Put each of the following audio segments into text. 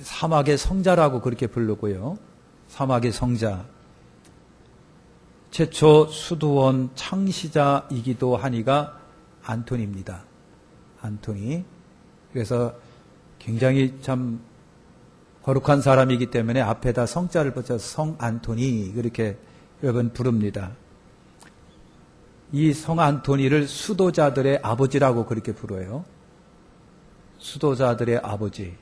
사막의 성자라고 그렇게 부르고요. 사막의 성자. 최초 수도원 창시자이기도 하니가 안토니입니다. 안토니. 그래서 굉장히 참 거룩한 사람이기 때문에 앞에다 성자를 붙여서 성 안토니 그렇게 여러분 부릅니다. 이 성 안토니를 수도자들의 아버지라고 그렇게 부르어요. 수도자들의 아버지.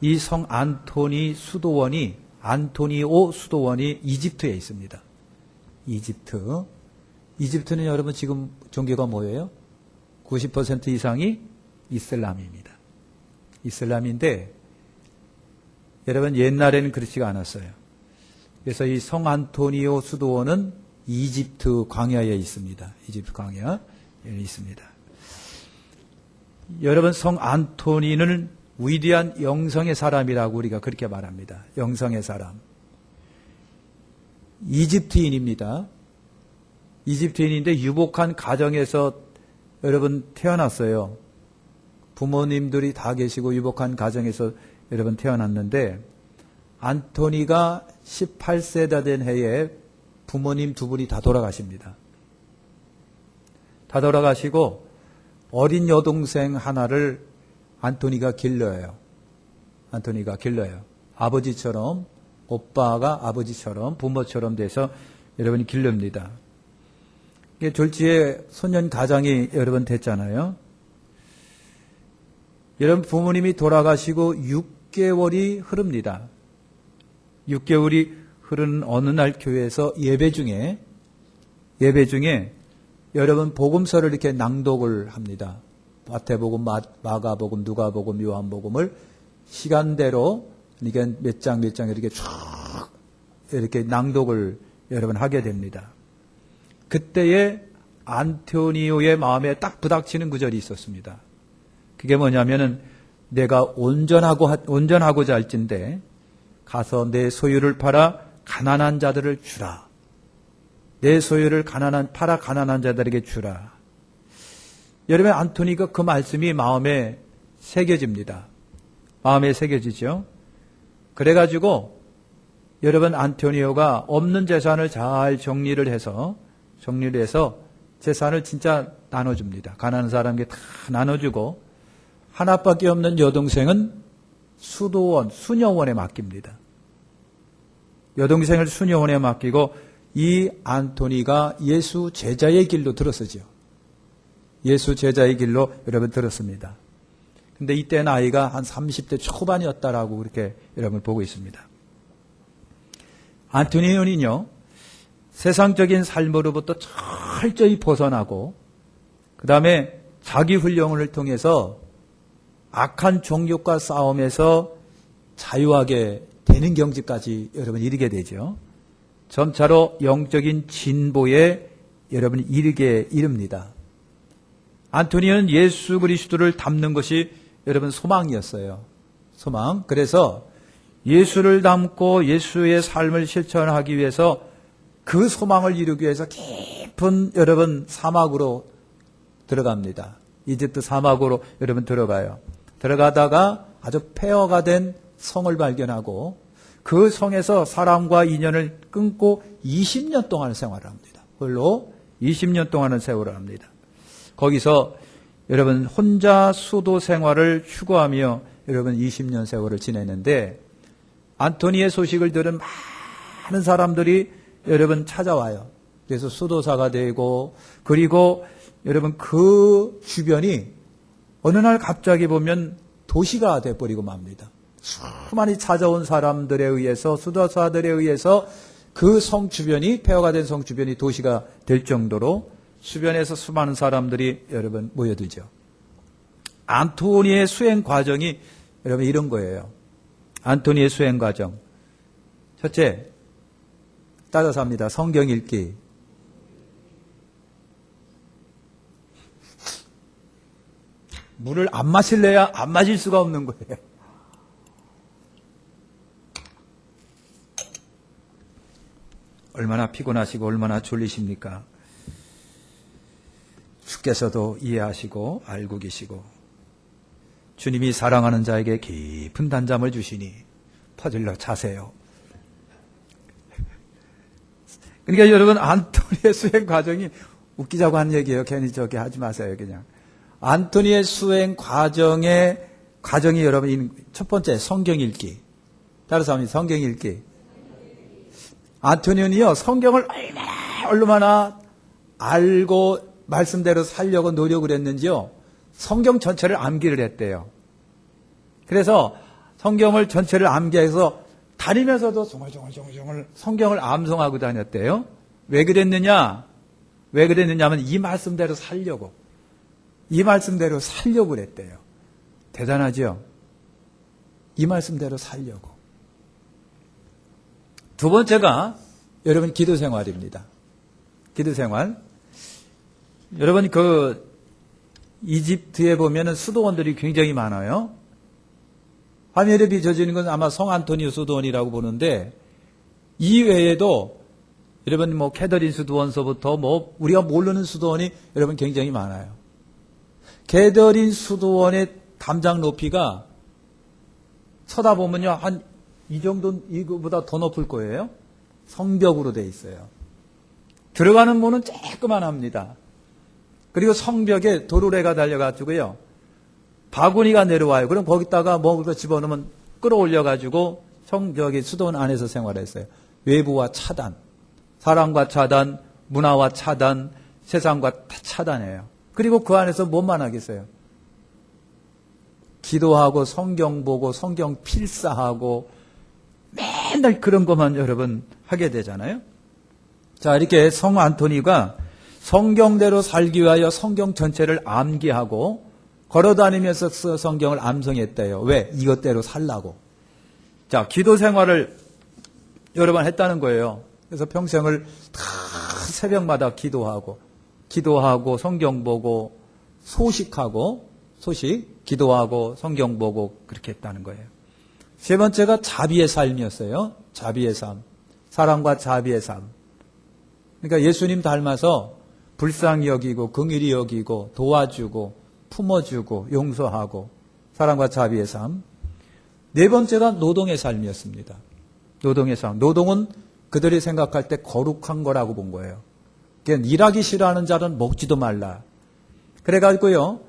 이 성 안토니 수도원이 안토니오 수도원이 이집트에 있습니다. 이집트. 이집트는 여러분 지금 종교가 뭐예요? 90% 이상이 이슬람입니다. 이슬람인데 여러분 옛날에는 그렇지가 않았어요. 그래서 이 성 안토니오 수도원은 이집트 광야에 있습니다. 이집트 광야에 있습니다. 여러분 성 안토니는 위대한 영성의 사람이라고 우리가 그렇게 말합니다. 영성의 사람. 이집트인입니다. 이집트인인데 유복한 가정에서 여러분 태어났어요. 부모님들이 다 계시고 유복한 가정에서 여러분 태어났는데 안토니가 18세가 된 해에 부모님 두 분이 다 돌아가십니다. 다 돌아가시고 어린 여동생 하나를 안토니가 길러요. 안토니가 길러요. 아버지처럼 오빠가 아버지처럼 부모처럼 돼서 여러분이 길릅니다. 이게 졸지에 소년 가장이 여러분 됐잖아요. 여러분 부모님이 돌아가시고 6개월이 흐릅니다. 6개월이 흐르는 어느 날 교회에서 예배 중에 여러분 복음서를 이렇게 낭독을 합니다. 마태복음, 마가복음, 누가복음, 요한복음을 시간대로 이게 몇 장 이렇게 쭉 이렇게 낭독을 여러분 하게 됩니다. 그때에 안토니오의 마음에 딱 부닥치는 구절이 있었습니다. 그게 뭐냐면은 내가 온전하고자 할진대 가서 내 소유를 팔아 가난한 자들을 주라. 내 소유를 팔아 가난한 자들에게 주라. 여러분 안토니가 그 말씀이 마음에 새겨집니다. 마음에 새겨지죠. 그래가지고 여러분 안토니오가 없는 재산을 잘 정리를 해서 재산을 진짜 나눠줍니다. 가난한 사람에게 다 나눠주고 하나밖에 없는 여동생은 수녀원에 맡깁니다. 여동생을 수녀원에 맡기고 이 안토니가 예수 제자의 길로 들었어죠. 예수 제자의 길로 여러분 들었습니다. 근데 이때 나이가 한 30대 초반이었다라고 그렇게 여러분 보고 있습니다. 안토니오는요, 세상적인 삶으로부터 철저히 벗어나고, 그 다음에 자기 훈련을 통해서 악한 종교과 싸움에서 자유하게 되는 경지까지 여러분 이르게 되죠. 점차로 영적인 진보에 여러분 이릅니다. 안토니오는 예수 그리스도를 닮는 것이 여러분 소망이었어요. 소망. 그래서 예수를 닮고 예수의 삶을 실천하기 위해서 그 소망을 이루기 위해서 깊은 여러분 사막으로 들어갑니다. 이집트 사막으로 여러분 들어가요. 들어가다가 아주 폐허가 된 성을 발견하고 그 성에서 사람과 인연을 끊고 20년 동안 생활을 합니다. 홀로 20년 동안은 세월을 합니다. 거기서 여러분 혼자 수도 생활을 추구하며 여러분 20년 세월을 지내는데 안토니의 소식을 들은 많은 사람들이 여러분 찾아와요. 그래서 수도사가 되고 그리고 여러분 그 주변이 어느 날 갑자기 보면 도시가 돼버리고 맙니다. 수많이 찾아온 사람들에 의해서 수도사들에 의해서 그 성 주변이 폐허가 된 성 주변이 도시가 될 정도로 주변에서 수많은 사람들이 여러분 모여들죠. 안토니의 수행 과정이 여러분 이런 거예요. 안토니의 수행 과정. 첫째, 따라서 합니다. 성경 읽기. 물을 안 마실래야 안 마실 수가 없는 거예요. 얼마나 피곤하시고 얼마나 졸리십니까? 주께서도 이해하시고 알고 계시고 주님이 사랑하는 자에게 깊은 단잠을 주시니 퍼질러 자세요. 그러니까 여러분, 안토니의 수행 과정이 웃기자고 한 얘기예요. 괜히 저기 하지 마세요. 그냥 안토니의 수행 과정이 여러분, 첫 번째 성경 읽기. 따라서 합니다. 성경 읽기. 안토니는요, 성경을 얼마나 알고 말씀대로 살려고 노력을 했는지요, 성경 전체를 암기를 했대요. 그래서 성경을 전체를 암기해서 다니면서도 종얼종얼 성경을 암송하고 다녔대요. 왜 그랬느냐면 이 말씀대로 살려고 그랬대요. 대단하죠? 이 말씀대로 살려고. 두 번째가 여러분 기도 생활입니다. 기도 생활. 여러분 이집트에 보면은 수도원들이 굉장히 많아요. 하늘에 빚어지는 건 아마 성 안토니오 수도원이라고 보는데, 이 외에도 여러분 캐더린 수도원서부터 우리가 모르는 수도원이 여러분 굉장히 많아요. 게더린 수도원의 담장 높이가 쳐다보면요, 한 이 정도, 이거보다 더 높을 거예요. 성벽으로 돼 있어요. 들어가는 문은 조그만합니다. 그리고 성벽에 도르래가 달려가지고요, 바구니가 내려와요. 그럼 거기다가 먹을 거 집어넣으면 끌어올려가지고 성벽의 수도원 안에서 생활했어요. 외부와 차단, 사람과 차단, 문화와 차단, 세상과 다 차단해요. 그리고 그 안에서 뭐만 하겠어요? 기도하고 성경 보고 성경 필사하고 맨날 그런 것만 여러분 하게 되잖아요. 자, 이렇게 성 안토니가 성경대로 살기 위하여 성경 전체를 암기하고 걸어다니면서 성경을 암송했대요. 왜? 이것대로 살라고. 자, 기도 생활을 여러 번 했다는 거예요. 그래서 평생을 다 새벽마다 기도하고 성경 보고 기도하고 성경 보고 그렇게 했다는 거예요. 세 번째가 자비의 삶이었어요. 자비의 삶. 사랑과 자비의 삶. 그러니까 예수님 닮아서 불쌍히 여기고 긍휼히 여기고 도와주고 품어주고 용서하고 사랑과 자비의 삶. 네 번째가 노동의 삶이었습니다. 노동의 삶. 노동은 그들이 생각할 때 거룩한 거라고 본 거예요. 그러니까 일하기 싫어하는 자는 먹지도 말라. 그래가지고요,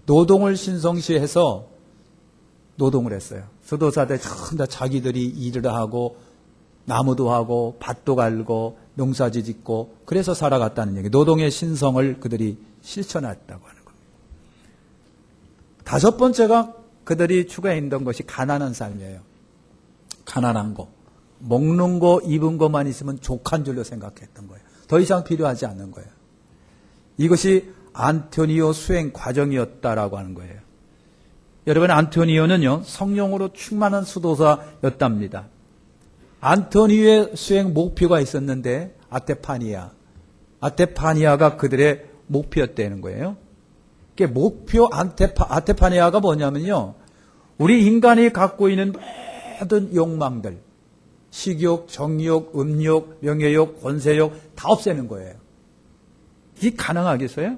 노동을 신성시해서 노동을 했어요. 수도사들 전부 다 자기들이 일을 하고 나무도 하고 밭도 갈고 농사지 짓고 그래서 살아갔다는 얘기. 노동의 신성을 그들이 실천했다고 하는 겁니다. 다섯 번째가 그들이 추구했던 것이 가난한 삶이에요. 가난한 거. 먹는 거, 입은 것만 있으면 족한 줄로 생각했던 거예요. 더 이상 필요하지 않는 거예요. 이것이 안토니오 수행 과정이었다라고 하는 거예요. 여러분, 안토니오는요, 성령으로 충만한 수도사였답니다. 안토니오의 수행 목표가 있었는데, 아테파니아가 그들의 목표였다는 거예요. 그게 목표 아테파니아가 뭐냐면요, 우리 인간이 갖고 있는 모든 욕망들, 식욕, 정욕, 음욕, 명예욕, 권세욕 다 없애는 거예요. 이게 가능하겠어요?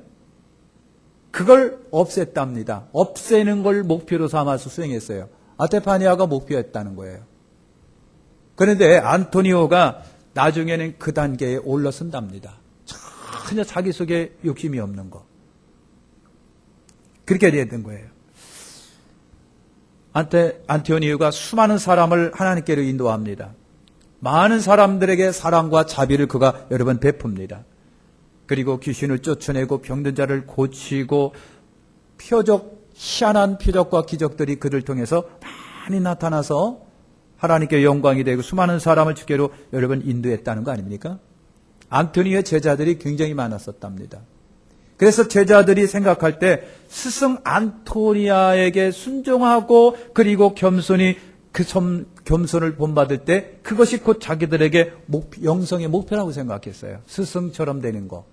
그걸 없앴답니다. 없애는 걸 목표로 삼아서 수행했어요. 아테파니아가 목표였다는 거예요. 그런데 안토니오가 나중에는 그 단계에 올라선답니다. 전혀 자기 속에 욕심이 없는 거. 그렇게 되었던 거예요. 안토니오가 수많은 사람을 하나님께로 인도합니다. 많은 사람들에게 사랑과 자비를 그가 여러 번 베풉니다. 그리고 귀신을 쫓아내고 병든 자를 고치고 희한한 표적과 기적들이 그를 통해서 많이 나타나서 하나님께 영광이 되고 수많은 사람을 주께로 여러 번 인도했다는 거 아닙니까? 안토니오의 제자들이 굉장히 많았었답니다. 그래서 제자들이 생각할 때 스승 안토니아에게 순종하고 그리고 겸손히 겸손을 본받을 때 그것이 곧 자기들에게 영성의 목표라고 생각했어요. 스승처럼 되는 거.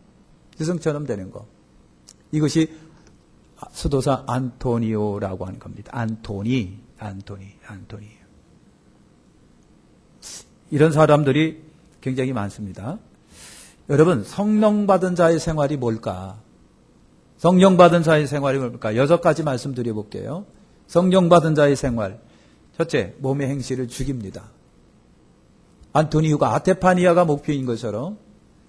이것이 수도사 안토니오라고 하는 겁니다. 안토니. 이런 사람들이 굉장히 많습니다. 여러분, 성령 받은 자의 생활이 뭘까? 성령 받은 자의 생활이 뭘까? 6가지 말씀드려 볼게요. 성령 받은 자의 생활. 첫째, 몸의 행실을 죽입니다. 안토니우가 아테파니아가 목표인 것처럼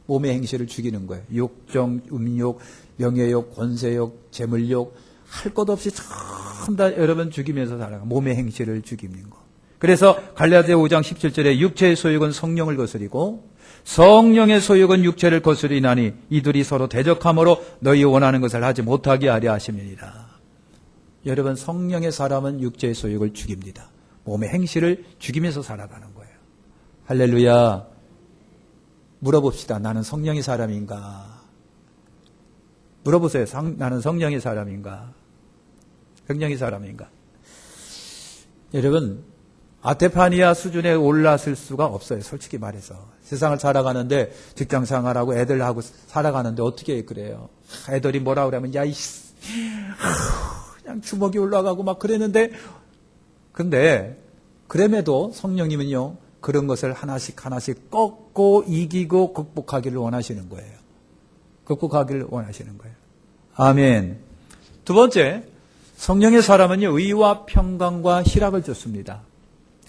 몸의 행실을 죽이는 거예요. 욕정, 음욕, 명예욕, 권세욕, 재물욕, 할 것 없이 전부 다 여러분 죽이면서 살아가. 몸의 행실을 죽이는 거. 그래서 갈라디아 5장 17절에 육체의 소욕은 성령을 거스리고 성령의 소욕은 육체를 거스리나니 이들이 서로 대적함으로 너희 원하는 것을 하지 못하게 하려 하심이니라. 여러분, 성령의 사람은 육체의 소욕을 죽입니다. 몸의 행실을 죽이면서 살아가는 거예요. 할렐루야. 물어봅시다. 나는 성령의 사람인가? 물어보세요. 나는 성령의 사람인가? 성령의 사람인가? 여러분, 아테파니아 수준에 올랐을 수가 없어요. 솔직히 말해서. 세상을 살아가는데 직장 생활하고 애들하고 살아가는데 어떻게 그래요? 애들이 뭐라 그러면 야 이씨 그냥 주먹이 올라가고 막 그랬는데 근데 그럼에도 성령님은요 그런 것을 하나씩 하나씩 꺾고 이기고 극복하기를 원하시는 거예요. 극복하기를 원하시는 거예요. 아멘. 두 번째, 성령의 사람은요 의와 평강과 희락을 줬습니다.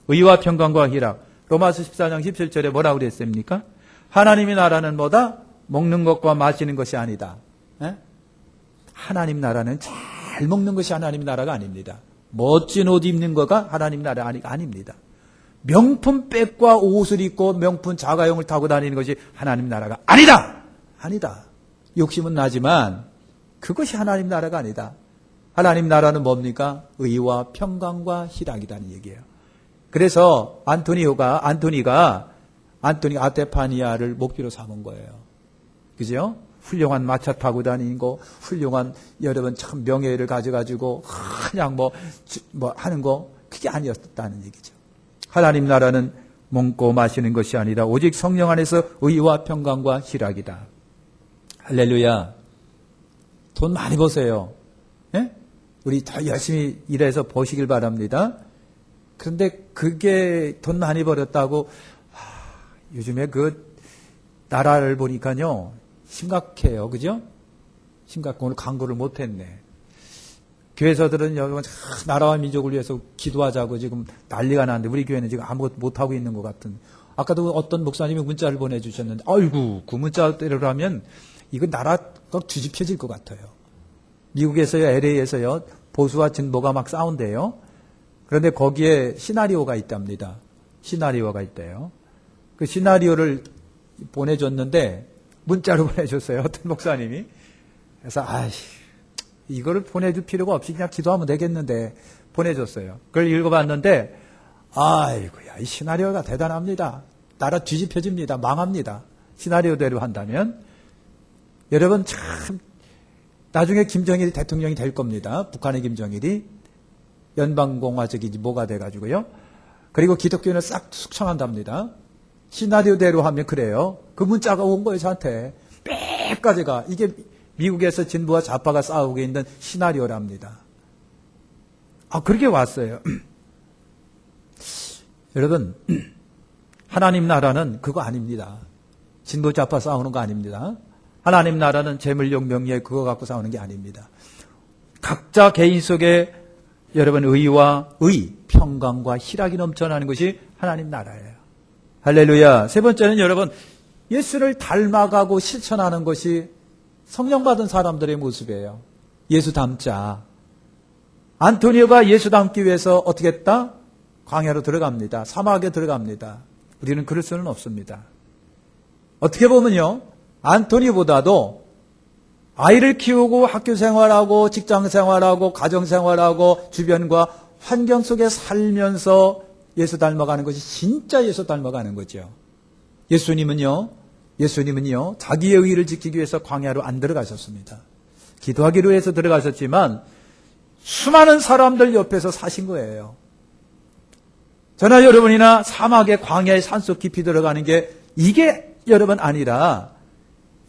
의와 평강과 희락. 로마서 14장 17절에 뭐라고 그랬습니까? 하나님의 나라는 뭐다? 먹는 것과 마시는 것이 아니다. 에? 하나님 나라는 잘 먹는 것이 하나님 나라가 아닙니다. 멋진 옷 입는 거가 하나님 나라 아닙니다. 명품 백과 옷을 입고 명품 자가용을 타고 다니는 것이 하나님 나라가 아니다. 아니다. 욕심은 나지만 그것이 하나님 나라가 아니다. 하나님 나라는 뭡니까? 의와 평강과 희락이라는 얘기예요. 그래서 안토니가 아테파니아를 목표로 삼은 거예요. 그죠? 훌륭한 마차 타고 다니고 훌륭한 여러분 참 명예를 가져가지고 그냥 뭐 하는 거 그게 아니었다는 얘기죠. 하나님 나라는 먹고 마시는 것이 아니라 오직 성령 안에서 의와 평강과 희락이다. 할렐루야. 돈 많이 버세요. 예? 우리 더 열심히 일해서 버시길 바랍니다. 그런데 그게 돈 많이 벌었다고 요즘에 그 나라를 보니까요 심각해요. 그죠? 심각해. 오늘 광고를 못했네. 교회에서들은 여러분 나라와 민족을 위해서 기도하자고 지금 난리가 나는데 우리 교회는 지금 아무것도 못하고 있는 것 같은. 아까도 어떤 목사님이 문자를 보내주셨는데 아이고 그 문자대로 하면 이거 나라가 뒤집혀질 것 같아요. 미국에서요 LA에서요 보수와 진보가 막 싸운대요. 그런데 거기에 시나리오가 있답니다. 시나리오가 있대요. 그 시나리오를 보내줬는데 문자로 보내줬어요. 어떤 목사님이. 그래서 이거를 보내줄 필요가 없이 그냥 기도하면 되겠는데 보내줬어요. 그걸 읽어봤는데 아이고야 이 시나리오가 대단합니다. 나라 뒤집혀집니다. 망합니다. 시나리오대로 한다면. 여러분 참 나중에 김정일이 대통령이 될 겁니다. 북한의 김정일이. 연방공화적이지 뭐가 돼가지고요. 그리고 기독교인을 싹 숙청한답니다. 시나리오대로 하면 그래요. 그 문자가 온 거예요, 저한테. 빽까지가. 이게 미국에서 진보와 좌파가 싸우고 있는 시나리오랍니다. 그렇게 왔어요. 여러분, 하나님 나라는 그거 아닙니다. 진보 좌파 싸우는 거 아닙니다. 하나님 나라는 재물욕 명예 그거 갖고 싸우는 게 아닙니다. 각자 개인 속에 여러분 의와 평강과 희락이 넘쳐나는 것이 하나님 나라예요. 할렐루야. 세 번째는 여러분 예수를 닮아가고 실천하는 것이 성령 받은 사람들의 모습이에요. 예수 닮자. 안토니오가 예수 닮기 위해서 어떻게 했다? 광야로 들어갑니다. 사막에 들어갑니다. 우리는 그럴 수는 없습니다. 어떻게 보면요. 안토니오보다도 아이를 키우고 학교 생활하고 직장 생활하고 가정 생활하고 주변과 환경 속에 살면서 예수 닮아가는 것이 진짜 예수 닮아가는 거죠. 예수님은요 자기의 의의를 지키기 위해서 광야로 안 들어가셨습니다. 기도하기로 해서 들어가셨지만 수많은 사람들 옆에서 사신 거예요. 저나 여러분이나 사막의 광야의 산속 깊이 들어가는 게 이게 여러분 아니라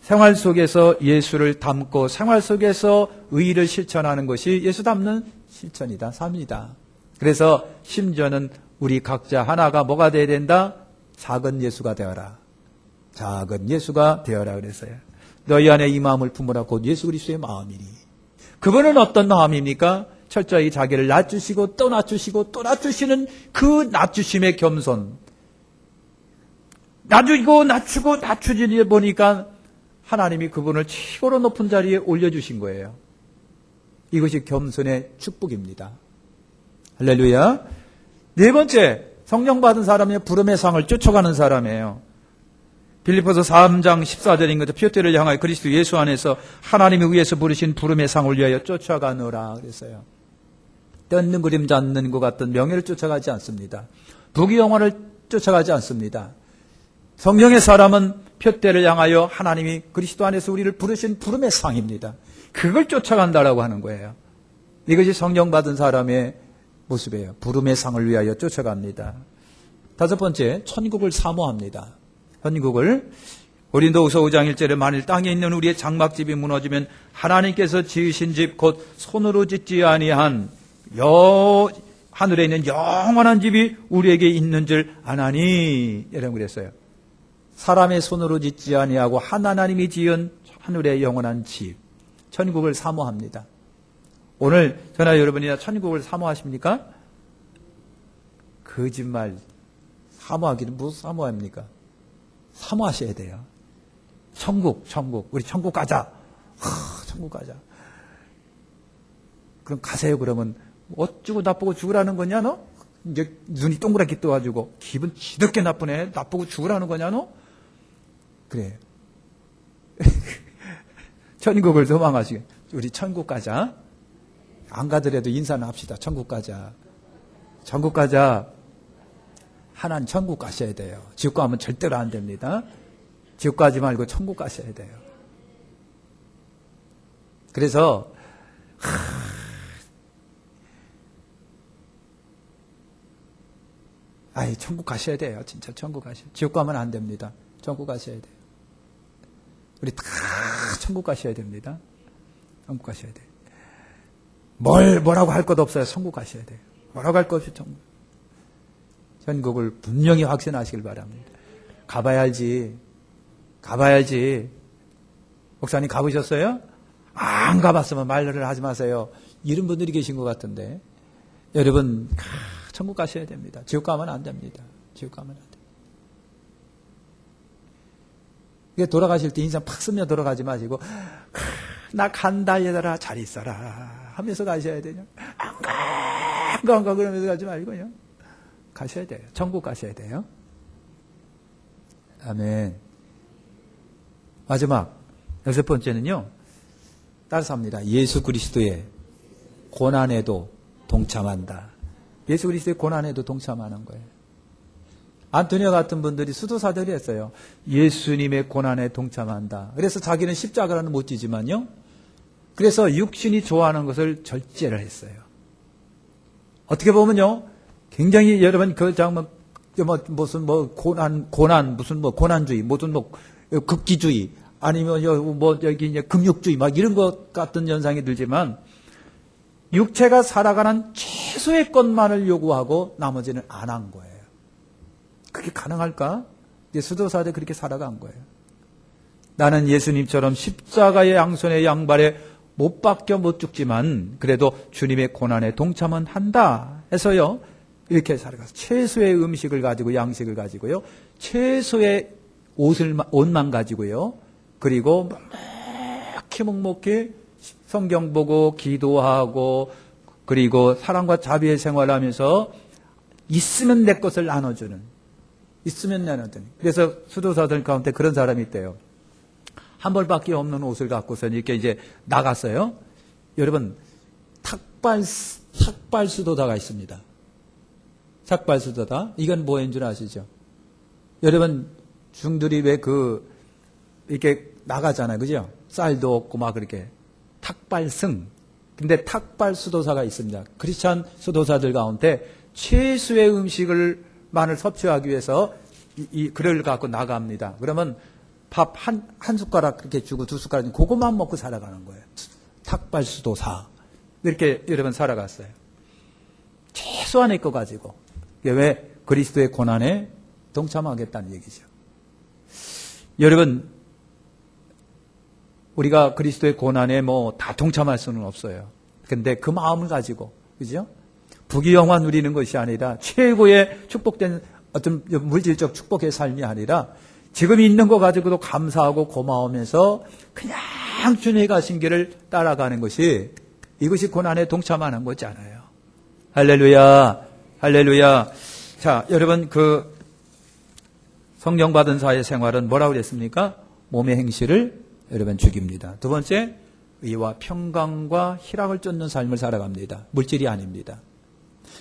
생활 속에서 예수를 닮고 생활 속에서 의의를 실천하는 것이 예수 닮는 실천이다, 삶이다. 그래서 심지어는 우리 각자 하나가 뭐가 되어야 된다? 작은 예수가 되어라. 작은 예수가 되어라 그랬어요. 너희 안에 이 마음을 품으라 곧 예수 그리스도의 마음이니. 그분은 어떤 마음입니까? 철저히 자기를 낮추시고 또 낮추시고 또 낮추시는 그 낮추심의 겸손. 낮추고 낮추지 보니까 하나님이 그분을 최고로 높은 자리에 올려주신 거예요. 이것이 겸손의 축복입니다. 할렐루야. 네 번째, 성령 받은 사람이 부름의 상을 쫓아가는 사람이에요. 빌립보서 3장 14절인 거죠. 표대를 향하여 그리스도 예수 안에서 하나님이 위에서 부르신 부름의 상을 위하여 쫓아가노라 그랬어요. 뜯는 그림 잡는 것 같은 명예를 쫓아가지 않습니다. 부귀영화를 쫓아가지 않습니다. 성령의 사람은 표대를 향하여 하나님이 그리스도 안에서 우리를 부르신 부름의 상입니다. 그걸 쫓아간다라고 하는 거예요. 이것이 성령 받은 사람의 모습이에요. 부름의 상을 위하여 쫓아갑니다. 다섯 번째, 천국을 사모합니다. 천국을 고린도후서 5장 1절에 만일 땅에 있는 우리의 장막집이 무너지면 하나님께서 지으신 집 곧 손으로 짓지 아니한 하늘에 있는 영원한 집이 우리에게 있는 줄 아나니 이라고 그랬어요. 사람의 손으로 짓지 아니하고 하나님이 지은 하늘의 영원한 집, 천국을 사모합니다. 오늘 저나 여러분이나 천국을 사모하십니까? 거짓말. 사모하기는 무슨 사모합니까? 사모하셔야 돼요. 천국. 우리 천국 가자. 천국 가자. 그럼 가세요. 그러면 어쩌고 나쁘고 죽으라는 거냐 너? 이제 눈이 동그랗게 떠가지고 기분 지독게 나쁘네. 나쁘고 죽으라는 거냐 너? 그래. 천국을 도망가시게. 우리 천국 가자. 안 가더라도 인사는 합시다. 천국 가자. 천국 가자. 하나는 천국 가셔야 돼요. 지옥 가면 절대로 안 됩니다. 지옥 가지 말고 천국 가셔야 돼요. 그래서 천국 가셔야 돼요. 진짜 천국 가셔야 돼요. 지옥 가면 안 됩니다. 천국 가셔야 돼요. 우리 다 천국 가셔야 됩니다. 천국 가셔야 돼요. 뭐라고 할 것 없어요. 천국 가셔야 돼요. 뭐라고 할 것 없이 천국. 천국을 분명히 확신하시길 바랍니다. 가봐야 알지. 목사님 가보셨어요? 안 가봤으면 말을 하지 마세요. 이런 분들이 계신 것 같은데. 여러분, 천국 가셔야 됩니다. 지옥 가면 안 됩니다. 지옥 가면 안 됩니다. 이게 돌아가실 때 인상 팍 스며 돌아가지 마시고, 나 간다, 얘들아, 잘 있어라. 하면서 가셔야 되냐? 안 가, 그러면서 가지 말고요. 가셔야 돼요. 천국 가셔야 돼요. 아멘. 마지막, 여섯 번째는요, 따라서 합니다. 예수 그리스도의 고난에도 동참한다. 예수 그리스도의 고난에도 동참하는 거예요. 안토니오 같은 분들이 수도사들이 했어요. 예수님의 고난에 동참한다. 그래서 자기는 십자가는 못 지지만요. 그래서 육신이 좋아하는 것을 절제를 했어요. 어떻게 보면요. 굉장히 여러분 무슨 고난주의, 무슨 극기주의, 아니면 여기 이제 금욕주의 막 이런 것 같은 현상이 들지만 육체가 살아가는 최소의 것만을 요구하고 나머지는 안 한 거예요. 그게 가능할까? 수도사들 그렇게 살아간 거예요. 나는 예수님처럼 십자가의 양손에 양발에 못 박혀 못 죽지만 그래도 주님의 고난에 동참은 한다 해서요. 이렇게 살아가서 최소의 음식을 가지고 양식을 가지고요. 최소의 옷만 가지고요. 그리고 묵묵히 성경 보고 기도하고 그리고 사랑과 자비의 생활하면서 있으면 내 것을 나눠주는. 그래서 수도사들 가운데 그런 사람이 있대요. 한 벌밖에 없는 옷을 갖고서 이렇게 이제 나갔어요. 여러분, 탁발 수도사가 있습니다. 탁발 수도사. 이건 뭐인 줄 아시죠? 여러분, 중들이 왜 이렇게 나가잖아요. 그죠? 쌀도 없고 막 그렇게. 탁발승. 근데 탁발 수도사가 있습니다. 크리스찬 수도사들 가운데 최소의 음식을만을 섭취하기 위해서 이 그릇을 갖고 나갑니다. 그러면 밥 한 숟가락 그렇게 주고 두 숟가락 그것만 먹고 살아가는 거예요. 탁발 수도사. 이렇게 여러분 살아갔어요. 최소한의 거 가지고. 왜? 그리스도의 고난에 동참하겠다는 얘기죠. 여러분, 우리가 그리스도의 고난에 다 동참할 수는 없어요. 근데 그 마음을 가지고, 그죠? 부귀영화 누리는 것이 아니라 최고의 축복된 어떤 물질적 축복의 삶이 아니라 지금 있는 거 가지고도 감사하고 고마우면서 그냥 주님이 가신 길을 따라가는 것이, 이것이 고난에 동참하는 거잖아요. 할렐루야, 할렐루야. 자, 여러분, 성령 받은 자의 생활은 뭐라고 그랬습니까? 몸의 행실을 여러분 죽입니다. 두 번째, 의와 평강과 희락을 쫓는 삶을 살아갑니다. 물질이 아닙니다.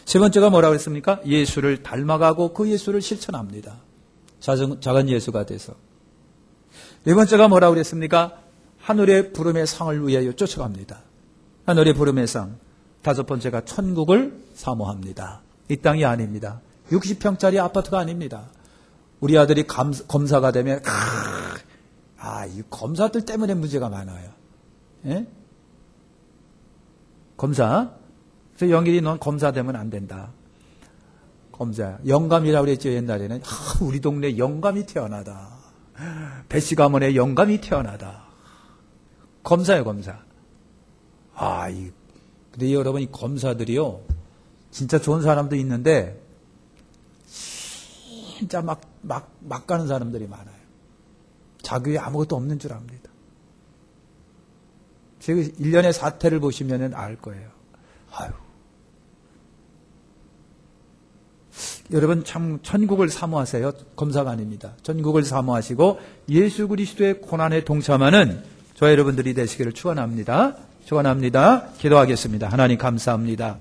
세 번째가 뭐라고 했습니까? 예수를 닮아가고 그 예수를 실천합니다. 작은 예수가 돼서. 네 번째가 뭐라고 그랬습니까? 하늘의 부름의 상을 위하여 쫓아갑니다. 하늘의 부름의 상. 다섯 번째가 천국을 사모합니다. 이 땅이 아닙니다. 60평짜리 아파트가 아닙니다. 우리 아들이 검사가 되면 이 검사들 때문에 문제가 많아요. 예? 검사. 그래서 영일이 넌 검사 되면 안 된다. 검사. 영감이라고 그랬죠, 옛날에는. 우리 동네 영감이 태어나다. 배씨 가문에 영감이 태어나다. 검사예요, 검사. 근데 여러분, 이 검사들이요, 진짜 좋은 사람도 있는데, 진짜 막 가는 사람들이 많아요. 자기 위에 아무것도 없는 줄 압니다. 제가 1년의 사태를 보시면 알 거예요. 여러분 참 천국을 사모하세요. 검사가 아닙니다. 천국을 사모하시고 예수 그리스도의 고난에 동참하는 저와 여러분들이 되시기를 축원합니다. 축원합니다. 기도하겠습니다. 하나님 감사합니다.